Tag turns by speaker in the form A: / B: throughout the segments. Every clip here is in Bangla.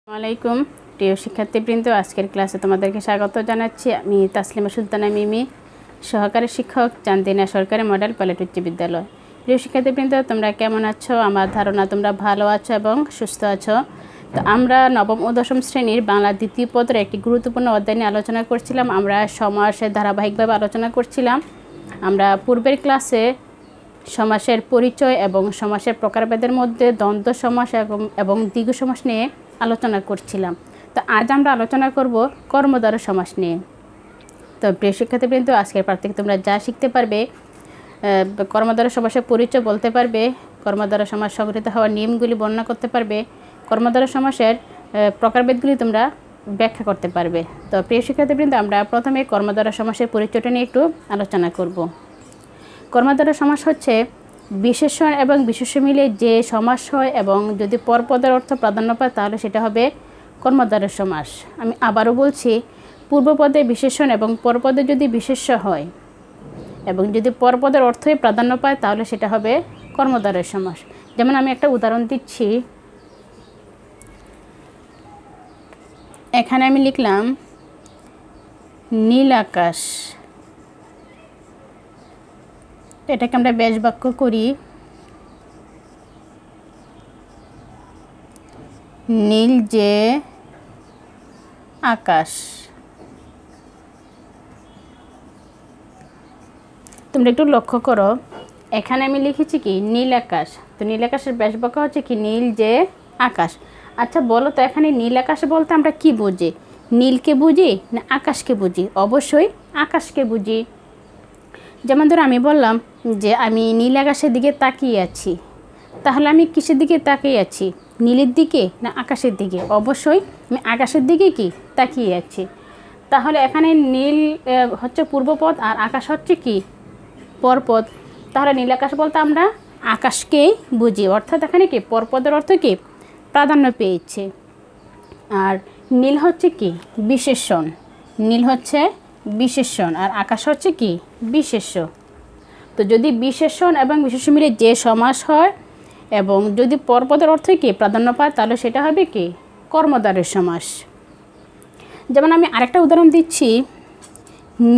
A: আসসালামাইকুম প্রিয় শিক্ষার্থীবৃন্দ, আজকের ক্লাসে তোমাদেরকে স্বাগত জানাচ্ছি। আমি তাসলিমা সুলতানা মিমি, সহকারী শিক্ষক, চান্দিনা সরকারি মডেল পাইলট উচ্চ বিদ্যালয়। প্রিয় শিক্ষার্থীবৃন্দ, তোমরা কেমন আছো? আমার ধারণা তোমরা ভালো আছো এবং সুস্থ আছো। তো আমরা নবম ও দশম শ্রেণীর বাংলা দ্বিতীয় পত্রের একটি গুরুত্বপূর্ণ অধ্যায় নিয়ে আলোচনা করছিলাম। আমরা সমাসের ধারাবাহিকভাবে আলোচনা করছিলাম। আমরা পূর্বের ক্লাসে সমাসের পরিচয় এবং সমাসের প্রকারভেদের মধ্যে দ্বন্দ্ব সমাস এবং দ্বিগু সমাস নিয়ে আলোচনা করছিলাম। তো আজ আমরা আলোচনা করব কর্মদ্বারক সমাস নিয়ে। তো প্রিয় শিক্ষার্থীবৃন্দ, আজকের পাঠ থেকে তোমরা যা শিখতে পারবে, কর্মদ্বারক সমাসের পরিচয় বলতে পারবে, কর্মদ্বারক সমাস সংগঠিত হওয়ার নিয়মগুলি বর্ণনা করতে পারবে, কর্মদ্বারক সমাসের প্রকারভেদগুলি তোমরা ব্যাখ্যা করতে পারবে। তো প্রিয় শিক্ষার্থীবৃন্দ, আমরা প্রথমে কর্মদ্বারক সমাসের পরিচয়টা নিয়ে একটু আলোচনা করব। কর্মদ্বারক সমাস হচ্ছে বিশেষণ এবং বিশেষ্য মিলে যে সমাস হয় এবং যদি পরপদের অর্থ প্রাধান্য পায় তাহলে সেটা হবে কর্মদ্বারক সমাস। আমি আবারও বলছি, পূর্বপদে বিশেষণ এবং পরপদে যদি বিশেষ্য হয় এবং যদি পরপদের অর্থই প্রাধান্য পায় তাহলে সেটা হবে কর্মদ্বারক সমাস। যেমন আমি একটা উদাহরণ দিচ্ছি। এখানে আমি লিখলাম নীল আকাশ। এটাকে আমরা ব্যাস বাক্য করি। নীল যে আকাশ। তোমরা একটু লক্ষ্য করো, এখানে আমি লিখেছি কি নীল আকাশ। তো নীল আকাশের ব্যাস বাক্য হচ্ছে কি নীল যে আকাশ। আচ্ছা বলো তো, এখানে নীল আকাশ বলতে আমরা কি বুঝি? নীলকে বুঝি না আকাশকে বুঝি? অবশ্যই আকাশকে বুঝি। যেমন ধরো আমি বললাম যে আমি নীল আকাশের দিকে তাকিয়ে আছি, তাহলে আমি কিসের দিকে তাকিয়ে আছি? নীলের দিকে না আকাশের দিকে? অবশ্যই আমি আকাশের দিকে কি তাকিয়ে আছি। তাহলে এখানে নীল হচ্ছে পূর্বপদ আর আকাশ হচ্ছে কি পরপদ। তাহলে নীল আকাশ বলতে আমরা আকাশকেই বুঝি, অর্থাৎ এখানে কি পরপদের অর্থ কি প্রাধান্য পেয়েছে। আর নীল হচ্ছে কি বিশেষণ। নীল হচ্ছে বিশেষণ আর আকাশ হচ্ছে কি বিশেষ্য। তো যদি বিশেষণ এবং বিশেষ্য মিলে যে সমাস হয় এবং যদি পরপদের অর্থ কি প্রাধান্য পায় তাহলে সেটা হবে কি কর্মদ্বারক সমাস। যেমন আমি আরেকটা উদাহরণ দিচ্ছি,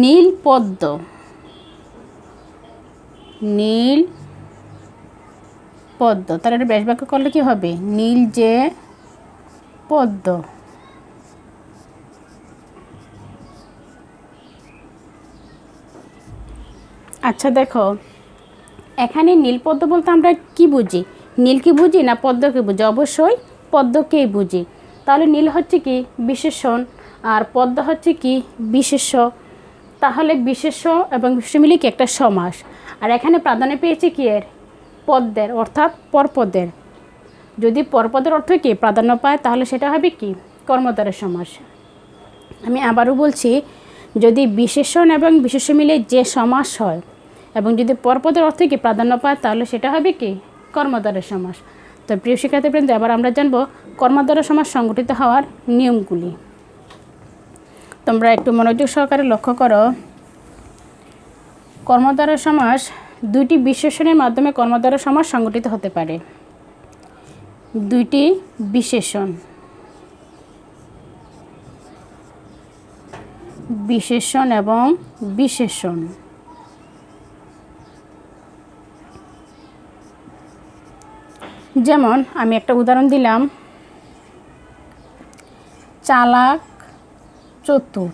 A: নীল পদ্ম। নীল পদ্ম, তাহলে এটা ব্যাস বাক্য করলে কি হবে? নীল যে পদ্ম। আচ্ছা দেখো, এখানে নীল পদ্ম বলতে আমরা কি বুঝি? নীলকে বুঝি না পদ্মকে বুঝি? অবশ্যই পদ্মকেই বুঝি। তাহলে নীল হচ্ছে কি বিশেষণ আর পদ্ম হচ্ছে কি বিশেষ্য। তাহলে বিশেষ্য এবং বিশেষ্য মিলে কি একটা সমাস। আর এখানে প্রাধান্য পেয়েছে কি এর পদ্মের, অর্থাৎ পরপদের। যদি পরপদের অর্থ কি প্রাধান্য পায় তাহলে সেটা হবে কি কর্মদ্বারক সমাস। আমি আবারও বলছি, যদি বিশেষণ এবং বিশেষ্য মিলে যে সমাস হয় এবং যদি পরপদের অর্থ কি প্রাধান্য পায় তাহলে সেটা হবে কি কর্মদ্বারক সমাস। তো প্রিয় শিক্ষার্থীবৃন্দ, এবার আমরা জানবো কর্মদ্বারক সমাস সংগঠিত হওয়ার নিয়মগুলি। তোমরা একটু মনোযোগ সহকারে লক্ষ্য করো। কর্মদ্বারক সমাস দুইটি বিশেষণের মাধ্যমে কর্মদ্বারক সমাস সংগঠিত হতে পারে। দুইটি বিশেষণ, বিশেষণ এবং বিশেষণ। যেমন আমি একটা উদাহরণ দিলাম, চালাক চতুর।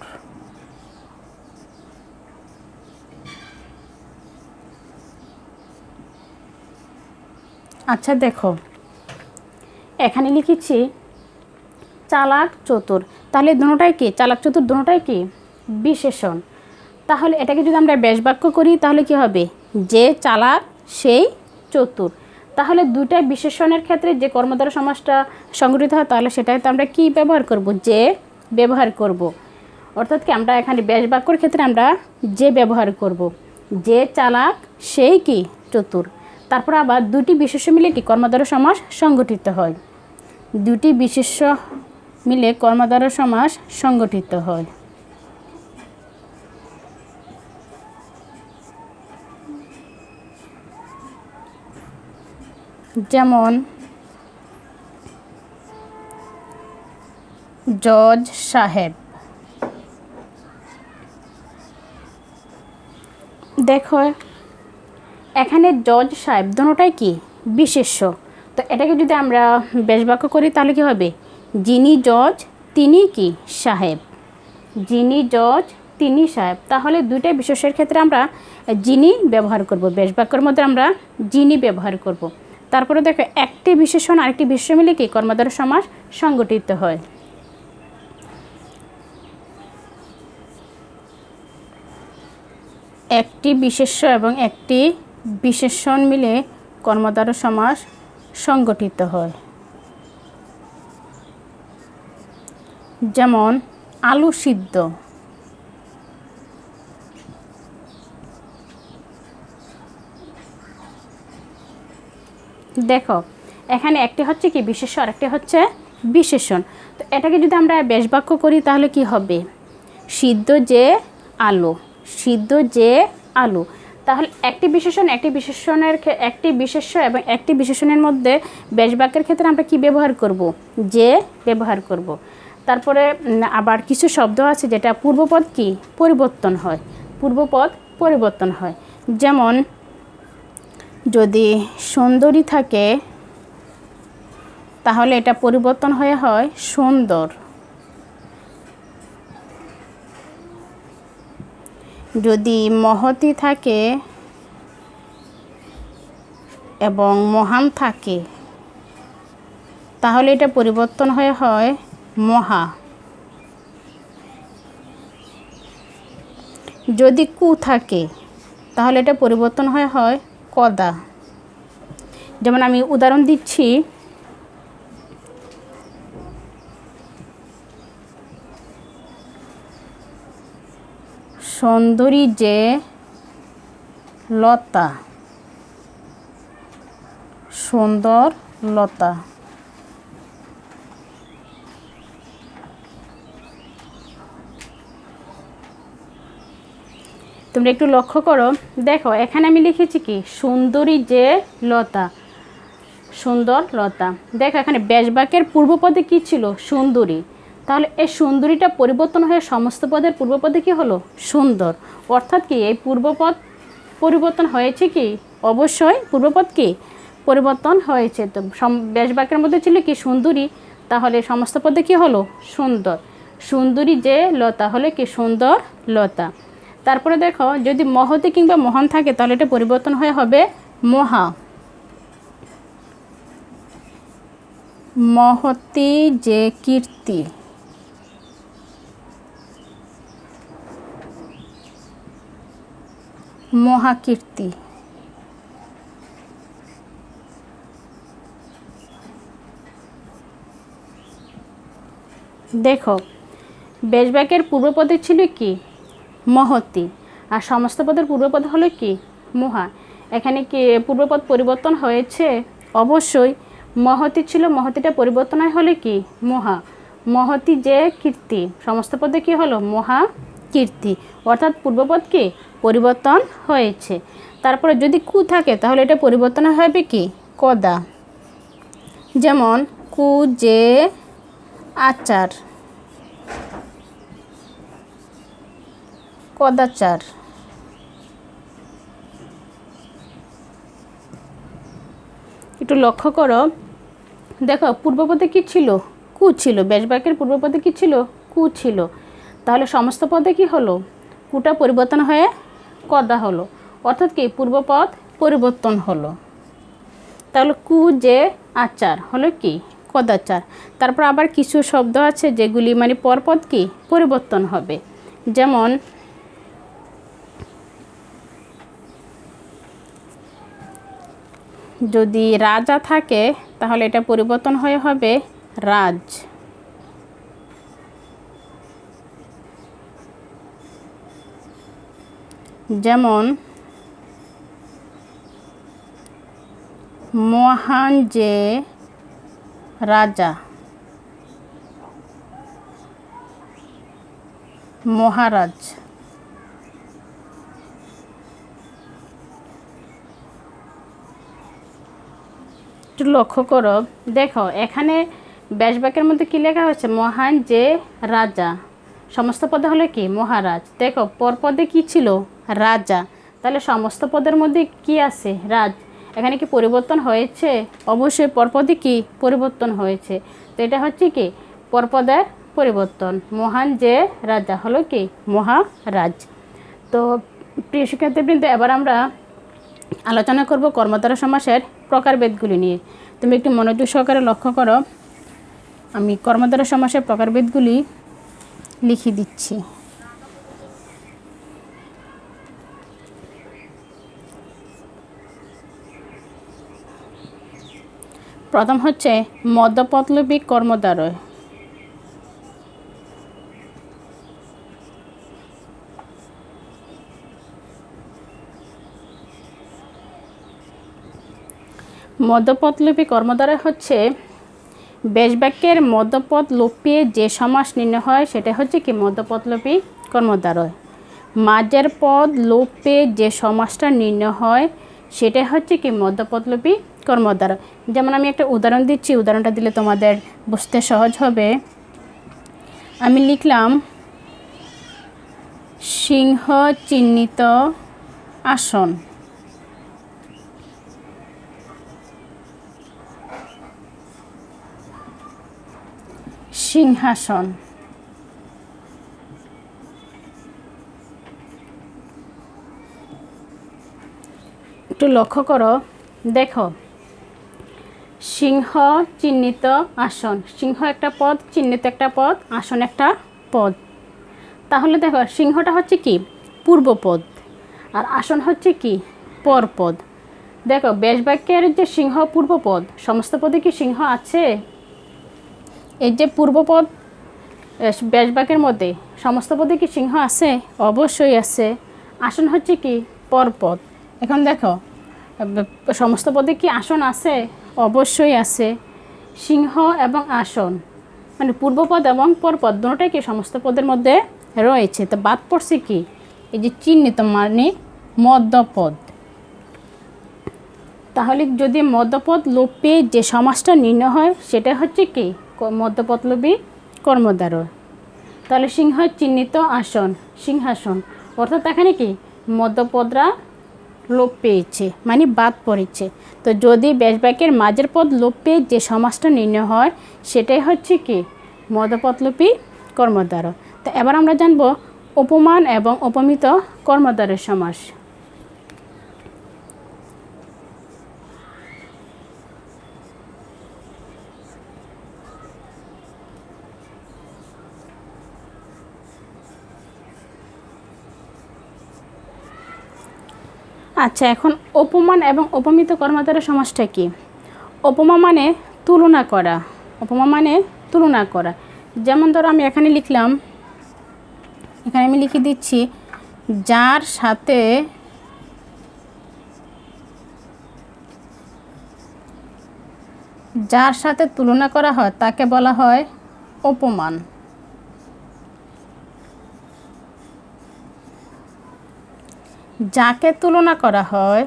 A: আচ্ছা দেখো, এখানে লিখেছি চালাক চতুর, তাহলে দুটোটাই কি চালাক চতুর দুটোটাই কি বিশেষণ। তাহলে এটাকে যদি আমরা ব্যাস বাক্য করি তাহলে কি হবে? যে চালাক সেই চতুর। তাহলে দুইটা বিশেষণের ক্ষেত্রে যে কর্মদ্বারক সমাসটা সংগঠিত হয় তাহলে সেটাতে আমরা কি ব্যবহার করব? যে ব্যবহার করব। অর্থাৎ কি আমরা এখানে ব্যাস বাক্যর ক্ষেত্রে আমরা যে ব্যবহার করব। যে চালাক সেই কি চতুর। তারপর আবার দুটি বিশেষ্য মিলে কি কর্মদ্বারক সমাস সংগঠিত হয়। দুটি বিশেষ্য মিলে কর্মদ্বারক সমাস সংগঠিত হয়। যেমন জজ সাহেব। দেখো এখানে জজ সাহেব দুটোটাই কি বিশেষ্য, তো এটাকে যদি আমরা বেশ বাক্য করি তাহলে কি হবে, যিনি জজ তিনি কি সাহেব, যিনি জজ তিনি সাহেব। তাহলে দুইটাই বিশেষ্যের ক্ষেত্রে আমরা যিনি ব্যবহার করব, বেশ বাক্যের মধ্যে আমরা যিনি ব্যবহার করব। তারপরে দেখো একটি বিশেষণ আরেকটি বিশেষ্য মিলে কি কর্মধারয় সমাস সংগঠিত হয়। একটি বিশেষ্য এবং একটি বিশেষণ মিলে কর্মধারয় সমাস সংগঠিত হয়। যেমন আলু সিদ্ধ, দেখো এখানে একটি হচ্ছে কি বিশেষ্য আর একটি হচ্ছে বিশেষণ। তো এটাকে যদি আমরা বেশ বাক্য করি তাহলে কি হবে, সিদ্ধ যে আলু, সিদ্ধ যে আলু। তাহলে একটি বিশেষণ একটি বিশেষণের একটি বিশেষ্য এবং একটি বিশেষণের মধ্যে বেশ বাক্যের ক্ষেত্রে আমরা কি ব্যবহার করব, যে ব্যবহার করব। তারপরে আবার কিছু শব্দ আছে যেটা পূর্বপদ কি পরিবর্তন হয়, পূর্বপদ পরিবর্তন হয়। যেমন যদি সুন্দরী থাকে তাহলে এটা পরিবর্তন হয়ে হয় সুন্দর, যদি মহতি থাকে এবং মহান থাকে তাহলে এটা পরিবর্তন হয়ে হয় মহা, যদি কু থাকে তাহলে এটা পরিবর্তন হয়ে হয় কদা। যেমন আমি উদাহরণ দিচ্ছি, সুন্দরী যে লতা, সুন্দর লতা। তোমরা একটু লক্ষ্য করো, দেখো এখানে আমি লিখেছি কি সুন্দরী যে লতা, সুন্দর লতা। দেখো এখানে বেশ বাক্যের পূর্বপদে কি ছিল সুন্দরী, তাহলে এই সুন্দরীটা পরিবর্তন হয়ে সমস্ত পদের পূর্বপদে কি হলো সুন্দর। অর্থাৎ কি এই পূর্বপদ পরিবর্তন হয়েছে কি, অবশ্যই পূর্বপদ কি পরিবর্তন হয়েছে। তো বেশ বাক্যের মধ্যে ছিল কি সুন্দরী, তাহলে সমস্ত পদে কি হলো সুন্দর, সুন্দরী যে লতা হলে কি সুন্দর লতা। তারপরে দেখো যদি মহতি কিংবা মহান থাকে তাহলে এটা পরিবর্তন হয়ে হবে মহা, মহতি যে কীর্তি, মহাকীর্তি। দেখো বেশ বাক্যের পূর্বপদে ছিল কি মহতি আর সমস্ত পদের পূর্বপদ হলো কি মহা। এখানে কি পূর্বপদ পরিবর্তন হয়েছে, অবশ্যই মহতি ছিল, মহতিটা পরিবর্তন হলে কি মহা, মহতি যে কীর্তি সমস্ত পদে কি হলো মহা কীর্তি, অর্থাৎ পূর্বপদ কি পরিবর্তন হয়েছে। তারপরে যদি কু থাকে তাহলে এটা পরিবর্তন হবে কি কদা। যেমন কু যে আচার, কদাচার। একটু লক্ষ্য করো, দেখো পূর্বপদে কি ছিল কু ছিল, বেশ বাক্যের পূর্বপদে কি ছিল কু ছিল, তাহলে সমস্ত পদে কি হলো কুটা পরিবর্তন হয়ে কদা হলো, অর্থাৎ কি পূর্বপদ পরিবর্তন হলো। তাহলে কু যে আচার হলো কি কদাচার। তারপর আবার কিছু শব্দ আছে যেগুলি মানে পরপদ কি পরিবর্তন হবে। যেমন যদি রাজা থাকে তাহলে এটা পরিবর্তন হয়ে হবে রাজ, যেমন মহান যে রাজা, মহারাজ। একটু লক্ষ্য করো, দেখো এখানে ব্যাস বাক্যের মধ্যে কী লেখা হচ্ছে? মহান যে রাজা। সমস্ত পদে হলো কি? মহারাজ। দেখো পরপদে কি ছিল? রাজা। তাহলে সমস্ত পদের মধ্যে কি আছে? রাজ। এখানে কি পরিবর্তন হয়েছে? অবশ্যই পরপদে কি পরিবর্তন হয়েছে। তো এটা হচ্ছে কি পরপদের পরিবর্তন। মহান যে রাজা হলো কি মহারাজ। তো প্রিয় শিক্ষার্থীবৃন্দ, এবার আমরা আলোচনা করব কর্মধারয় সমাসের প্রকারভেদগুলি নিয়ে। তুমি একটু মনোযোগ সহকারে লক্ষ্য করো। আমি কর্মধারয় সমাসের প্রকারভেদগুলি লিখে দিচ্ছি। প্রথম হচ্ছে মধ্যপদলোপী কর্মধারয়। মধ্যপদলোপী কর্মধারয় হচ্ছে ব্যাস বাক্যের মধ্যপদ লোপিয়ে যে সমাস নির্ণয় হয় সেটা হচ্ছে কি মধ্যপদলোপী কর্মধারয়। মাঝের পদ লোপ পেয়ে যে সমাসটা নির্ণয় হয় সেটা হচ্ছে কি মধ্যপদলোপী কর্মধারয়। যেমন আমি একটা উদাহরণ দিচ্ছি, উদাহরণটা দিলে তোমাদের বুঝতে সহজ হবে। আমি লিখলাম সিংহ চিহ্নিত আসন। সিংহাসন। একটু লক্ষ্য করো, দেখো সিংহ চিহ্নিত আসন। সিংহ একটা পদ, চিহ্নিত একটা পদ, আসন একটা পদ। তাহলে দেখো সিংহটা হচ্ছে কি পূর্বপদ আর আসন হচ্ছে কি পরপদ। দেখো ব্যাস বাক্যের যে সিংহ পূর্বপদ, সমস্ত পদে কি সিংহ আছে? এই যে পূর্বপদ ব্যাস বাক্যের মধ্যে সমস্ত পদে কি সিংহ আছে? অবশ্যই আছে। আসন হচ্ছে কি পরপদ। এখন দেখো সমস্ত পদে কি আসন আছে? অবশ্যই আছে। সিংহ এবং আসন মানে পূর্বপদ এবং পরপদ দুটোটাই কি সমস্ত পদের মধ্যে রয়েছে। তো বাদ পড়ছে কি এই যে চিহ্নিত মানে মধ্যপদ। তাহলে যদি মধ্যপদ লোপ পেয়ে যে সমাসটা নির্ণয় হয় সেটা হচ্ছে কি মধ্যপদলোপী কর্মধারয়। তাহলে সিংহ চিহ্নিত আসন, সিংহাসন, অর্থাৎ এখানে কি মধ্যপদরা লোপ পেয়েছে মানে বাদ পড়েছে। তো যদি ব্যাস বাক্যের মাঝের পদ লোপ পেয়ে যে সমাসটা নির্ণয় হয় সেটাই হচ্ছে কি মধ্যপদলোপী কর্মধারয়। তো এবার আমরা জানব উপমান এবং উপমিত কর্মধারয় সমাস। আচ্ছা, এখন উপমান এবং উপমিত কর্মধারয় সমাসটা কি? উপমা মানে তুলনা করা। উপমা মানে তুলনা করা। যেমন ধরো আমি এখানে লিখলাম, এখানে আমি লিখে দিচ্ছি যার সাথে তুলনা করা হয় তাকে বলা হয় উপমান। যাকে তুলনা করা হয়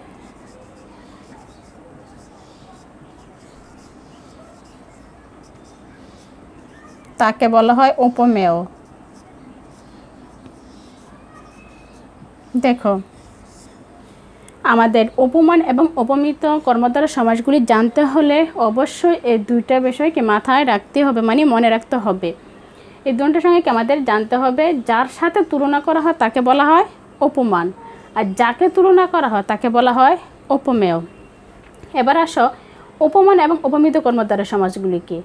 A: তাকে বলা হয় উপমেয়। দেখো আমাদের উপমান এবং উপমিত কর্মধারয় সমাসগুলি জানতে হলে অবশ্যই এই দুইটা বিষয়কে মাথায় রাখতে হবে, মানে মনে রাখতে হবে। এই দুটোর সঙ্গে কি আমাদের জানতে হবে যার সাথে তুলনা করা হয় তাকে বলা হয় উপমান, আর যাকে তুলনা করা হয় তাকে বলা হয় উপমেয়। এবার আসো উপমান এবং উপমিত কর্মধারয় সমাসগুলিকে।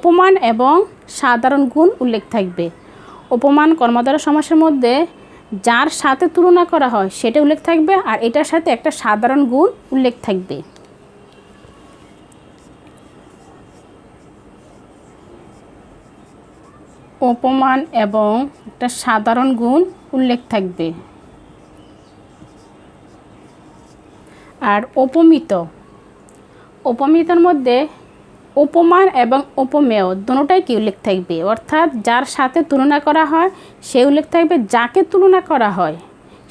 A: উপমান এবং সাধারণ গুণ উল্লেখ থাকবে। উপমান কর্মধারয় সমাসের মধ্যে যার সাথে তুলনা করা হয় সেটা উল্লেখ থাকবে, আর এটার সাথে একটা সাধারণ গুণ উল্লেখ থাকবে। উপমান এবং একটা সাধারণ গুণ উল্লেখ থাকবে। আর উপমিতর মধ্যে উপমান এবং উপমেয় দুটোটাই কি উল্লেখ থাকবে, অর্থাৎ যার সাথে তুলনা করা হয় সে উল্লেখ থাকবে, যাকে তুলনা করা হয়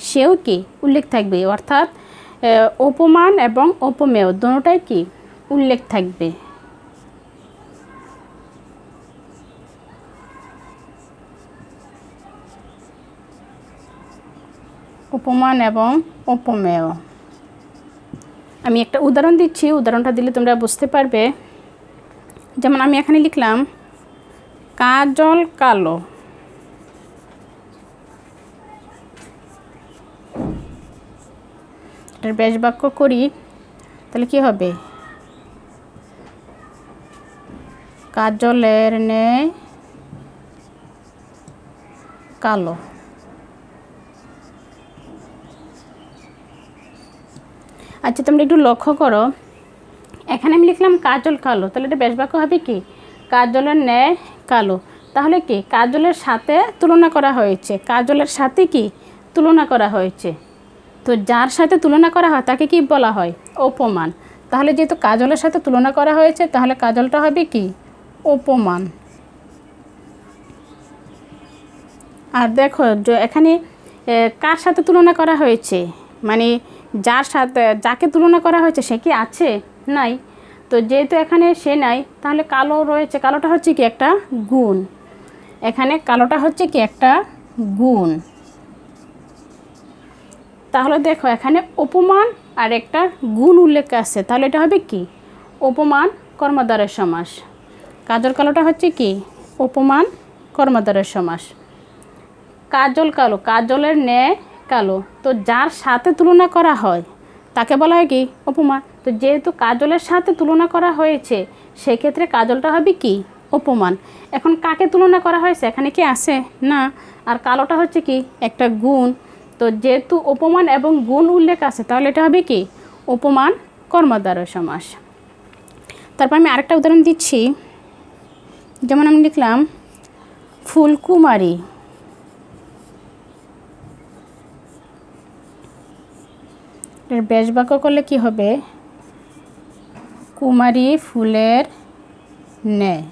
A: সেও কি উল্লেখ থাকবে, অর্থাৎ উপমান এবং উপমেয় দুটোটাই কি উল্লেখ থাকবে। উপমান এবং উপমেয়। আমি একটা উদাহরণ দিচ্ছি, উদাহরণটা দিলে তোমরা বুঝতে পারবে। যেমন আমি এখানে লিখলাম কাজল কালো। এটার ব্যাস বাক্য করি, তাহলে কি হবে? কাজলের ন্যায় কালো। আচ্ছা, তোমরা একটু লক্ষ্য করো, এখানে আমি লিখলাম কাজল কালো, তাহলে এটা ব্যাস বাক্য হবে কি? কাজলের ন্যায় কালো। তাহলে কি কাজলের সাথে তুলনা করা হয়েছে, কাজলের সাথে কি তুলনা করা হয়েছে। তো যার সাথে তুলনা করা হয় তাকে কি বলা হয়? উপমান। তাহলে যেহেতু কাজলের সাথে তুলনা করা হয়েছে, তাহলে কাজলটা হবে কি? উপমান। আর দেখো এখানে কার সাথে তুলনা করা হয়েছে, মানে যার সাথে যাকে তুলনা করা হয়েছে সে কি আছে? নাই। তো যেহেতু এখানে সে নাই, তাহলে কালো রয়েছে। কালোটা হচ্ছে কি একটা গুণ। এখানে কালোটা হচ্ছে কি একটা গুণ। তাহলে দেখো এখানে উপমান আর একটা গুণ উল্লেখ আছে, তাহলে এটা হবে কি? উপমান কর্মদ্বারয় সমাস। কাজল কালোটা হচ্ছে কি? উপমান কর্মদ্বারয় সমাস। কাজল কালো, কাজলের ন্যায় কালো। তো যার সাথে তুলনা করা হয় তাকে বলা হয় কি? উপমান। তো যেহেতু কাজলের সাথে তুলনা করা হয়েছে, সেক্ষেত্রে কাজলটা হবে কি? উপমান। এখন কাকে তুলনা করা হয়েছে? এখানে কি আছে? না। আর কালোটা হচ্ছে কি? একটা গুণ। তো যেহেতু উপমান এবং গুণ উল্লেখ আছে, তাহলে এটা হবে কি? উপমান কর্মদ্বারয় সমাস। তারপর আমি আরেকটা উদাহরণ দিচ্ছি। যেমন আমি লিখলাম ফুলকুমারী। এর ব্যাস বাক্য করলে কি হবে? কুমারী ফুলের ন্যায়।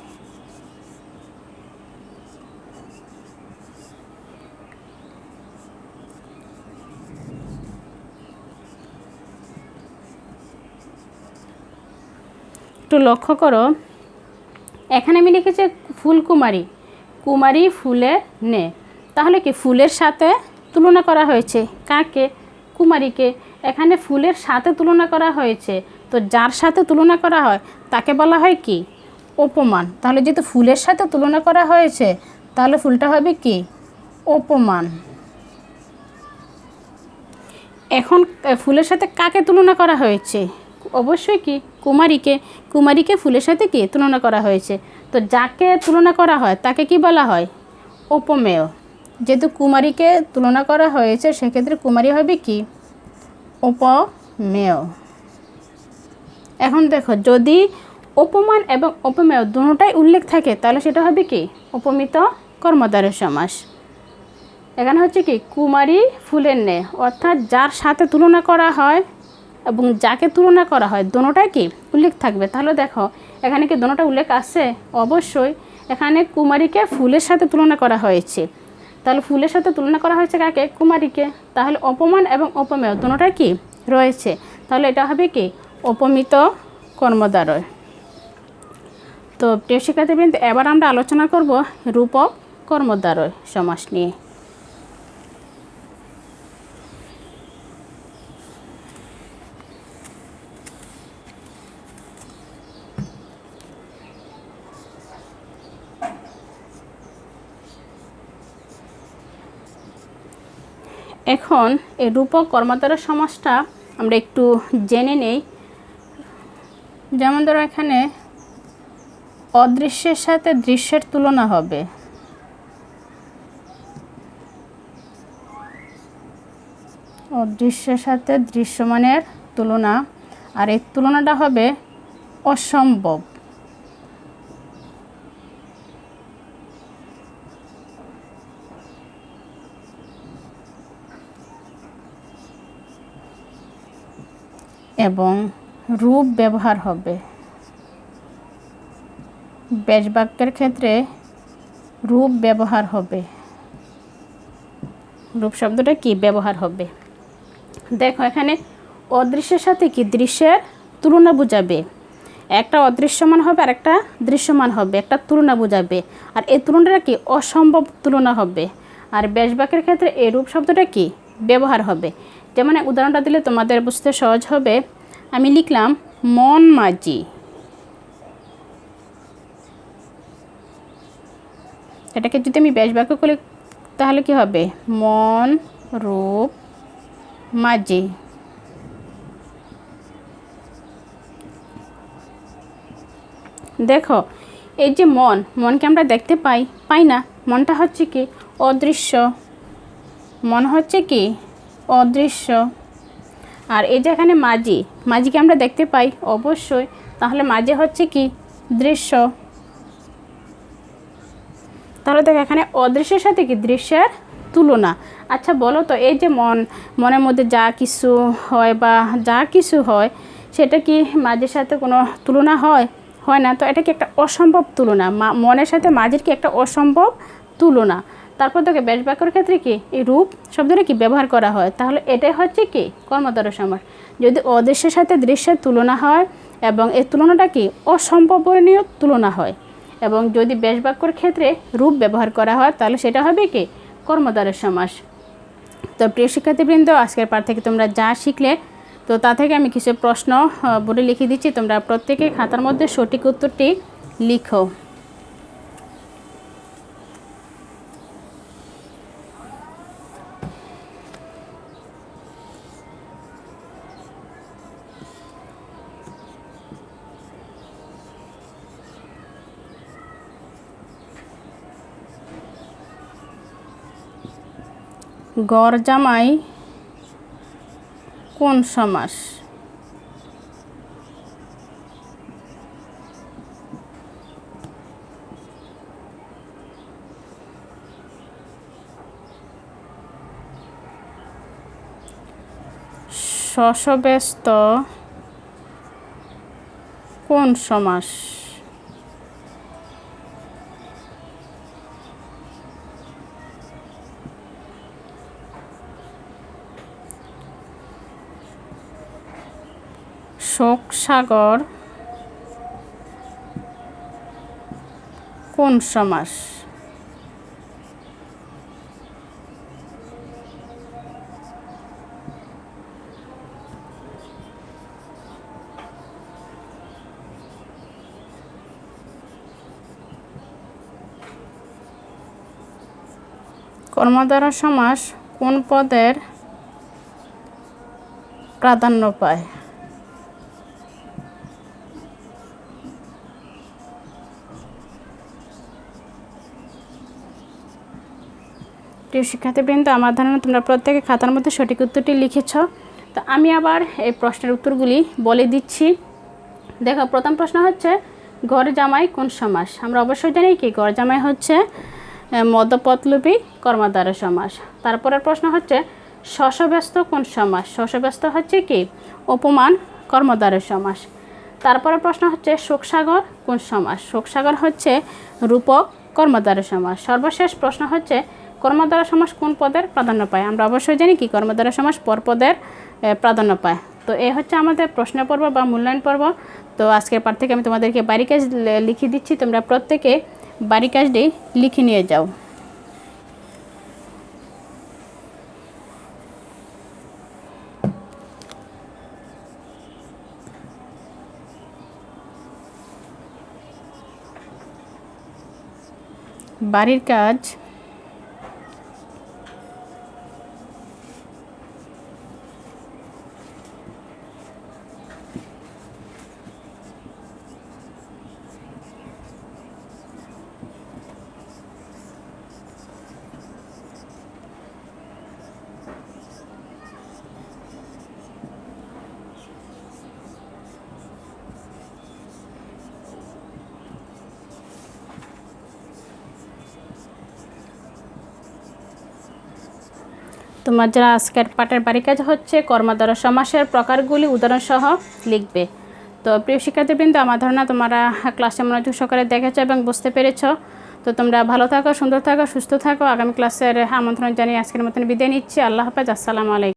A: একটু লক্ষ্য করো, এখানে আমি লিখেছি ফুলকুমারী, কুমারী ফুলের ন্যায়। তাহলে কি ফুলের সাথে তুলনা করা হয়েছে কাকে? কুমারীকে। এখানে ফুলের সাথে তুলনা করা হয়েছে, তো যার সাথে তুলনা করা হয় তাকে বলা হয় কি? উপমান। তাহলে যেহেতু ফুলের সাথে তুলনা করা হয়েছে, তাহলে ফুলটা হবে কি? উপমান। এখন ফুলের সাথে কাকে তুলনা করা হয়েছে? অবশ্যই কি? কুমারীকে। কুমারীকে ফুলের সাথে কি তুলনা করা হয়েছে। তো যাকে তুলনা করা হয় তাকে কি বলা হয়? উপমেয়। যেহেতু কুমারীকে তুলনা করা হয়েছে, সেক্ষেত্রে কুমারী হবে কি? উপমেয়। এখন দেখো, যদি উপমান এবং উপমেয় দুটোটাই উল্লেখ থাকে, তাহলে সেটা হবে কি? উপমিত কর্মদ্বারয় সমাস। এখানে হচ্ছে কি? কুমারী ফুলের ন্যায়, অর্থাৎ যার সাথে তুলনা করা হয় এবং যাকে তুলনা করা হয় দুটোটাই কি উল্লেখ থাকবে। তাহলে দেখো এখানে কি দুটোটা উল্লেখ আছে? অবশ্যই। এখানে কুমারীকে ফুলের সাথে তুলনা করা হয়েছে, তাহলে ফুলের সাথে তুলনা করা হয়েছে কাকে? কুমারীকে। তাহলে অপমান এবং অপমেয় দুটোটাই কি রয়েছে, তাহলে এটা হবে কি? উপমিত কর্মদ্বারয়। তো প্রিয় শিক্ষার্থীবৃন্দ, এবার আমরা আলোচনা করব রূপক কর্মদ্বারয় সমাস নিয়ে। এখন এই রূপক কর্মদ্বারয় সমাসটা আমরা একটু জেনে নেই। যেমন ধরো, এখানে অদৃশ্যের সাথে দৃশ্যের তুলনা হবে। অদৃশ্যের সাথে দৃশ্যমানের তুলনা, আর এই তুলনাটা হবে অসম্ভব। এবং রূপ ব্যবহার হবে। ব্যাস বাক্যের ক্ষেত্রে রূপ ব্যবহার হবে। রূপ শব্দটা কি ব্যবহার হবে? দেখো, এখানে অদৃশ্যের সাথে কি দৃশ্যের তুলনা বোঝাবে। একটা অদৃশ্যমান হবে আর একটা দৃশ্যমান হবে, একটা তুলনা বোঝাবে। আর এই তুলনাটা কি? অসম্ভব তুলনা হবে। আর ব্যাস বাক্যের ক্ষেত্রে এই রূপ শব্দটা কি ব্যবহার হবে। যেমন উদাহরণটা দিলে তোমাদের বুঝতে সহজ হবে। আমি লিখলাম মন মাঝি, এটাকে যদি আমি ব্যাস বাক্য করি তাহলে কি হবে? মন রূপ মাঝি। দেখো এই যে মনকে আমরা দেখতে পাই না, মনটা হচ্ছে কি অদৃশ্য, মন হচ্ছে কি অদৃশ্য। আর এই যে এখানে মাঝিকে আমরা দেখতে পাই অবশ্যই, তাহলে মাঝি হচ্ছে কি দৃশ্য। তাহলে দেখো এখানে অদৃশ্যের সাথে কি দৃশ্যের তুলনা। আচ্ছা বলো তো, এই যে মনের মধ্যে যা কিছু হয় বা যা কিছু হয় সেটা কি মাঝির সাথে কোনো তুলনা হয় না? তো এটা কি একটা অসম্ভব তুলনা, মনের সাথে মাঝির কি একটা অসম্ভব তুলনা। তারপর দেখো ব্যাস বাক্যের ক্ষেত্রে কি এই রূপ শব্দটা কি ব্যবহার করা হয়, তাহলে এটাই হচ্ছে কি কর্মদ্বারয় সমাস। যদি অদৃশ্যের সাথে দৃশ্যের তুলনা হয় এবং এই তুলনাটা কি অসম্ভবনীয় তুলনা হয়, এবং যদি ব্যাস বাক্যের ক্ষেত্রে রূপ ব্যবহার করা হয় তাহলে সেটা হবে কি কর্মদ্বারয় সমাস। তো প্রিয় শিক্ষার্থীবৃন্দ, আজকের পাঠ থেকে তোমরা যা শিখলে, তো তা থেকে আমি কিছু প্রশ্ন বোর্ডে লিখে দিচ্ছি, তোমরা প্রত্যেকে খাতার মধ্যে সঠিক উত্তরটি লিখো। গড় জামাই কোন সমাস? শশব্যস্ত কোন সমাস? শোকসাগর কোন সমাস? কর্মদ্বারয় সমাস কোন পদের প্রাধান্য পায়? প্রিয় শিক্ষার্থীবৃন্দ, আমার ধারণা তোমরা প্রত্যেকে খাতার মধ্যে সঠিক উত্তরটি লিখেছ। তো আমি আবার এই প্রশ্নের উত্তরগুলি বলে দিচ্ছি। দেখো প্রথম প্রশ্ন হচ্ছে গড় জামাই কোন সমাস? আমরা অবশ্যই জানি কি গড় জামাই হচ্ছে মধ্যপদলোপী কর্মদ্বারয় সমাস। তারপরের প্রশ্ন হচ্ছে শশব্যস্ত কোন সমাস? শশব্যস্ত হচ্ছে কি উপমান কর্মদ্বারয় সমাস। তারপরের প্রশ্ন হচ্ছে শোকসাগর কোন সমাস? শোকসাগর হচ্ছে রূপক কর্মদ্বারয় সমাস। সর্বশেষ প্রশ্ন হচ্ছে কর্মদ্বারয় সমাস কোন পদের প্রাধান্য পায়? আমরা অবশ্যই জানি কি কর্মদ্বারয় সমাস পরপদের প্রাধান্য পায়। তো এই হচ্ছে আমাদের প্রশ্ন পর্ব বা মূল্যায়ন পর্ব। তো আজকের পাঠ থেকে আমি তোমাদেরকে বাড়ি কাজ লিখে দিচ্ছি, তোমরা প্রত্যেকে বাড়ি কাজটি লিখে নিয়ে যাও। বাড়ির কাজ তোমার যারা আজকের পাঠের বাড়ি কাজ হচ্ছে কর্মদ্বারয় সমাসের প্রকারগুলি উদাহরণসহ লিখবে। তো প্রিয় শিক্ষার্থীবৃন্দ, আমার ধারণা তোমরা ক্লাসে মনোযোগ সহকারে দেখেছো এবং বুঝতে পেরেছো। তো তোমরা ভালো থাকো, সুন্দর থাকো, সুস্থ থাকো। আগামী ক্লাসের আমন্ত্রণ জানিয়ে আজকের মতন বিদায় নিচ্ছি। আল্লাহ হাফেজ, আসসালামু আলাইকুম।